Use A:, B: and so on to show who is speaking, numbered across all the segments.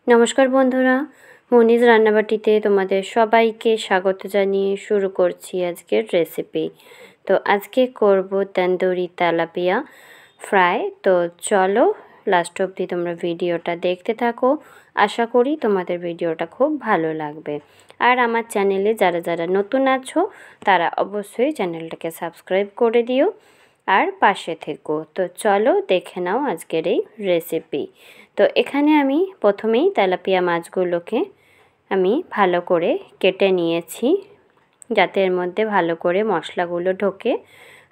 A: নমস্কার বন্ধুরা, মনিজ রান্নাবাটিতে তোমাদের সবাইকে স্বাগত জানিয়ে শুরু করছি আজকের রেসিপি। তো আজকে করব তন্দুরি তেলাপিয়া ফ্রাই। তো চলো লাস্ট অবধি তোমরা ভিডিওটা দেখতে থাকো। আশা করি তোমাদের ভিডিওটা খুব ভালো লাগবে। আর আমার চ্যানেলে যারা যারা নতুন আছো তারা অবশ্যই চ্যানেলটাকে সাবস্ক্রাইব করে দিও আর পাশে থেকো। তো চলো দেখে নাও আজকের এই রেসিপি। তো এখানে আমি প্রথমেই তেলাপিয়া মাছগুলোকে আমি ভালো করে কেটে নিয়েছি, যাতে এর মধ্যে ভালো করে মশলাগুলো ঢোকে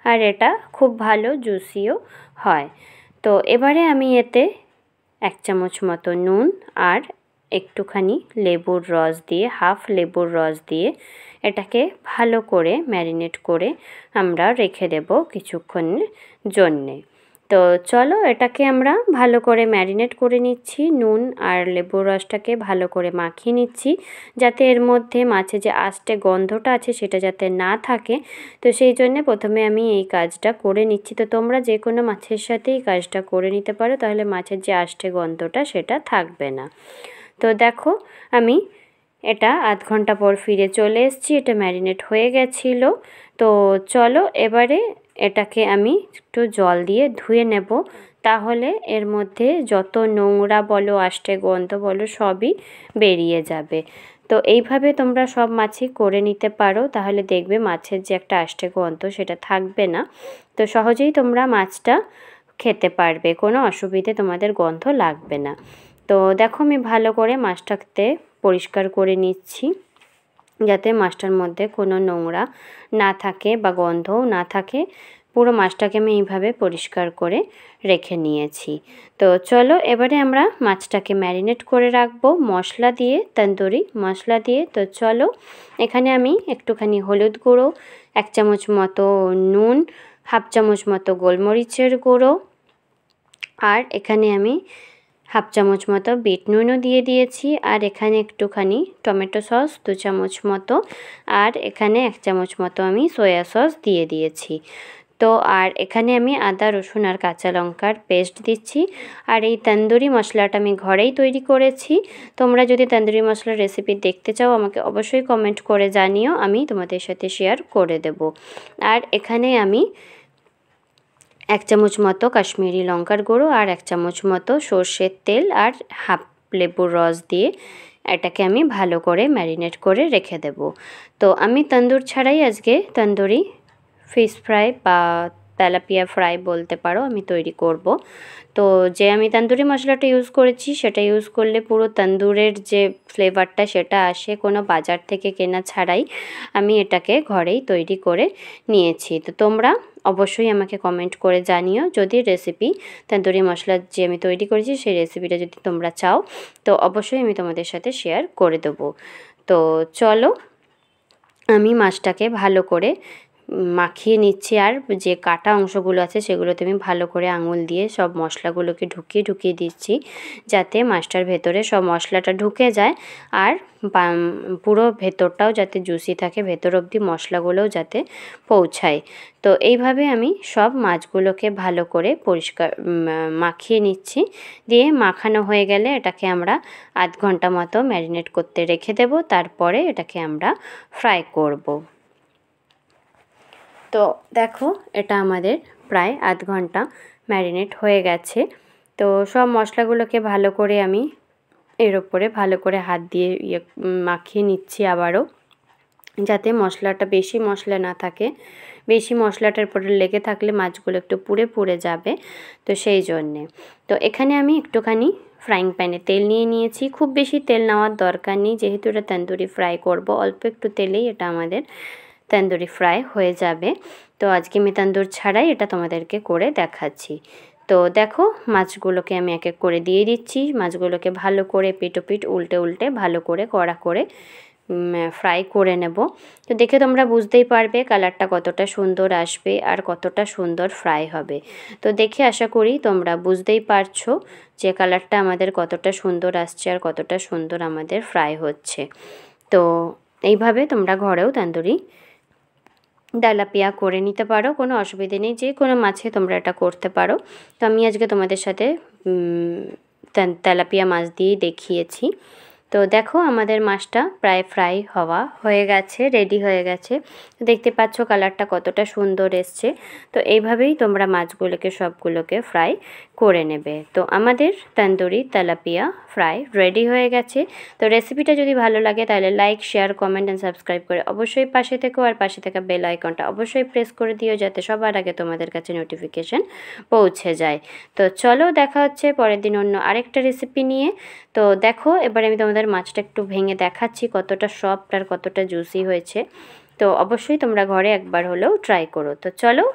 A: আর এটা খুব ভালো জুসিও হয়। তো এবারে আমি এতে 1 চামচ মতো নুন আর একটুখানি লেবুর রস দিয়ে, হাফ লেবুর রস দিয়ে এটাকে ভালো করে ম্যারিনেট করে আমরা রেখে দেব কিছুক্ষণের জন্যে। তো চলো এটাকে আমরা ভালো করে ম্যারিনেট করে নিচ্ছি। নুন আর লেবুর রসটাকে ভালো করে মাখিয়ে নিচ্ছি, যাতে এর মধ্যে মাছে যে আষ্টে গন্ধটা আছে সেটা যাতে না থাকে। তো সেই জন্যে প্রথমে আমি এই কাজটা করে নিচ্ছি। তো তোমরা যে কোনো মাছের সাথে এই কাজটা করে নিতে পারো, তাহলে মাছের যে আষ্টে গন্ধটা সেটা থাকবে না। তো দেখো আমি এটা আধ ঘন্টা পর ফিরে চলে এসেছি, এটা ম্যারিনেট হয়ে গেছিলো। তো চলো এবারে এটাকে আমি একটু জল দিয়ে ধুয়ে নেব, তাহলে এর মধ্যে যত নোংরা বলো আষ্টে গন্ধ বলো সবই বেরিয়ে যাবে। তো এইভাবে তোমরা সব মাছই করে নিতে পারো, তাহলে দেখবে মাছের যে একটা আষ্টে গন্ধ সেটা থাকবে না। তো সহজেই তোমরা মাছটা খেতে পারবে, কোনো অসুবিধে তোমাদের গন্ধ লাগবে না। তো দেখো আমি ভালো করে মাছটাকে পরিষ্কার করে নিচ্ছি, যাতে মাছটার মধ্যে কোনো নোংরা না থাকে বা গন্ধও না থাকে। পুরো মাছটাকে আমি এইভাবে পরিষ্কার করে রেখে নিয়েছি। তো চলো এবারে আমরা মাছটাকে ম্যারিনেট করে রাখবো মশলা দিয়ে, তন্দুরি মশলা দিয়ে। তো চলো এখানে আমি একটুখানি হলুদ গুঁড়ো, 1 চামচ মতো নুন, হাফ চামচ মতো গোলমরিচের গুঁড়ো, আর এখানে আমি হাফ চামচ মতো বিট নুনও দিয়ে দিয়েছি, আর এখানে একটুখানি টমেটো সস 2 চামচ মতো, আর এখানে 1 চামচ মতো আমি সয়া সস দিয়ে দিয়েছি। তো আর এখানে আমি আদা রসুন আর কাঁচা লঙ্কার পেস্ট দিচ্ছি। আর এই তন্দুরি মশলাটা আমি ঘরেই তৈরি করেছি। তোমরা যদি তন্দুরি মশলার রেসিপি দেখতে চাও আমাকে অবশ্যই কমেন্ট করে জানিও, আমি তোমাদের সাথে শেয়ার করে দেব। আর এখানে আমি 1 চামচ মতো কাশ্মীরি লঙ্কার গুঁড়ো আর 1 চামচ মতো সর্ষের তেল আর হাফ লেবুর রস দিয়ে এটাকে আমি ভালো করে ম্যারিনেট করে রেখে দেব। তো আমি তন্দুর ছাড়াই আজকে তন্দুরি ফিশ ফ্রাই বা তেলাপিয়া ফ্রাই বলতে পারো আমি তৈরি করব। তো যে আমি তন্দুরি মশলাটা ইউজ করেছি সেটা ইউজ করলে পুরো তন্দুরের যে ফ্লেভারটা সেটা আসে, কোনো বাজার থেকে কেনা ছাড়াই আমি এটাকে ঘরেই তৈরি করে নিয়েছি। তো তোমরা অবশ্যই আমাকে কমেন্ট করে জানিও, যদি রেসিপি তন্দুরি মশলা যে আমি তৈরি করেছি সেই রেসিপিটা যদি তোমরা চাও, তো অবশ্যই আমি তোমাদের সাথে শেয়ার করে দেবো। তো চলো আমি মাছটাকে ভালো করে মাখিয়ে নিচ্ছি, আর যে কাটা অংশগুলো আছে সেগুলোতে আমি ভালো করে আঙুল দিয়ে সব মশলাগুলোকে ঢুকিয়ে দিচ্ছি, যাতে মাছটার ভেতরে সব মশলাটা ঢুকে যায় আর পুরো ভেতরটাও যাতে জুসি থাকে, ভেতর অবধি মশলাগুলোও যাতে পৌঁছায়। তো এইভাবে আমি সব মাছগুলোকে ভালো করে পরিষ্কার মাখিয়ে নিচ্ছি। দিয়ে মাখানো হয়ে গেলে এটাকে আমরা আধ ঘন্টা মতো ম্যারিনেট করতে রেখে দেব, তারপরে এটাকে আমরা ফ্রাই করব। তো দেখো এটা আমাদের প্রায় আধ ঘন্টা ম্যারিনেট হয়ে গেছে। তো সব মশলাগুলোকে ভালো করে আমি এর ওপরে ভালো করে হাত দিয়ে মাখিয়ে নিচ্ছি আবারও, যাতে মশলাটা বেশি মশলা না থাকে। বেশি মশলাটার উপরে লেগে থাকলে মাছগুলো একটু পুড়ে পুড়ে যাবে, তো সেই জন্যে। তো এখানে আমি একটুখানি ফ্রাইং প্যানে তেল নিয়ে নিয়েছি। খুব বেশি তেল নেওয়ার দরকার নেই, যেহেতু এটা তন্দুরি ফ্রাই করব, অল্প একটু তেলেই এটা আমাদের তন্দুরি ফ্রাই হয়ে যাবে। তো আজকে আমি তন্দুর ছাড়াই এটা তোমাদেরকে করে দেখাচ্ছি। তো দেখো মাছগুলোকে আমি এক এক করে দিয়ে দিচ্ছি। মাছগুলোকে ভালো করে পিঠ উল্টে ভালো করে কড়া করে ফ্রাই করে নেব। তো দেখে তোমরা বুঝতেই পারবে কালারটা কতটা সুন্দর আসবে আর কতটা সুন্দর ফ্রাই হবে। তো দেখে আশা করি তোমরা বুঝতেই পারছো যে কালারটা আমাদের কতটা সুন্দর আসছে আর কতটা সুন্দর আমাদের ফ্রাই হচ্ছে। তো এইভাবে তোমরা ঘরেও তন্দুরি তেলাপিয়া করে নিতে পারো, কোনো অসুবিধে নেই, যে কোনো মাছে তোমরা এটা করতে পারো। তো আমি আজকে তোমাদের সাথে তেলাপিয়া মাছ দিয়েই দেখিয়েছি। তো দেখো আমাদের মাছটা প্রায় ফ্রাই হয়ে গেছে, রেডি হয়ে গেছে। দেখতে পাচ্ছ কালারটা কতটা সুন্দর এসছে। তো এইভাবেই তোমরা মাছগুলোকে সবগুলোকে ফ্রাই করে নেবে। তো আমাদের তন্দুরি তেলাপিয়া ফ্রাই রেডি হয়ে গেছে। তো রেসিপিটা যদি ভালো লাগে তাহলে like, share, comment and subscribe করে অবশ্যই পাশে থেকো, আর পাশে থাকা বেল আইকনটা অবশ্যই প্রেস করে দিও যাতে সবার আগে তোমাদের কাছে নোটিফিকেশন পৌঁছে যায়। তো চলো দেখা হচ্ছে পরের দিন অন্য আরেকটা রেসিপি নিয়ে। তো দেখো এবারে আমি তোমাদের মাছটা একটু ভেঙে দেখাচ্ছি কতটা সফট আর কতটা জুসি হয়েছে। তো অবশ্যই তোমরা ঘরে একবার হলেও ট্রাই করো। তো চলো।